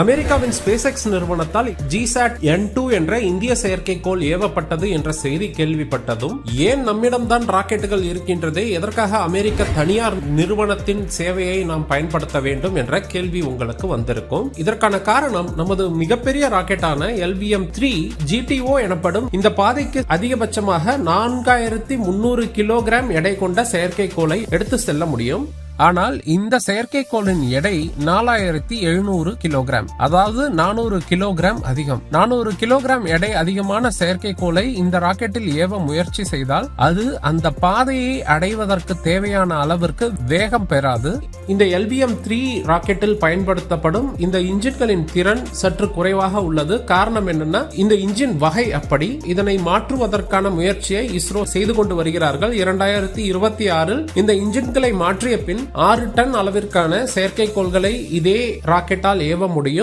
அமெரிக்காவின் ஸ்பேஸ்எக்ஸ் நிறுவனத்தால் ஜிசாட் N2 என்ற இந்திய செயற்கைக்கோள் ஏவப்பட்டது என்ற செய்தி கேள்விப்பட்டதும், ஏன் நம்மிடம்தான் ராக்கெட்டுகள் இருக்கின்றதே, எதற்காக அமெரிக்க தனியார் நிறுவனத்தின் சேவையை நாம் பயன்படுத்த வேண்டும் என்ற கேள்வி உங்களுக்கு வந்திருக்கும். இதற்கான காரணம், நமது மிகப்பெரிய ராக்கெட்டான LVM-3 GTO எனப்படும் இந்த பாதைக்கு அதிகபட்சமாக 4300 கிலோகிராம் எடை கொண்ட செயற்கைக்கோளை எடுத்து செல்ல முடியும். ஆனால் இந்த செயற்கைக்கோளின் எடை 4700 கிலோகிராம், அதாவது 400 கிலோகிராம் அதிகம். 400 கிலோகிராம் எடை அதிகமான செயற்கைக்கோளை இந்த ராக்கெட்டில் ஏவ முயற்சி செய்தால் அது அந்த பாதையை அடைவதற்கு தேவையான அளவிற்கு வேகம் பெறாது. இந்த LVM-3 ராக்கெட்டில் பயன்படுத்தப்படும் இந்த இன்ஜின்களின் திறன் சற்று குறைவாக உள்ளது. காரணம் என்னன்னா, இந்த இன்ஜின் வகை அப்படி. இதனை மாற்றுவதற்கான முயற்சியை இஸ்ரோ செய்து கொண்டு வருகிறார்கள். 2026 இந்த இன்ஜின்களை மாற்றிய பின் 6 டன் அளவிற்கான செயற்கைக்கோள்களை இதே ராக்கெட்டால் ஏவ முடியும்.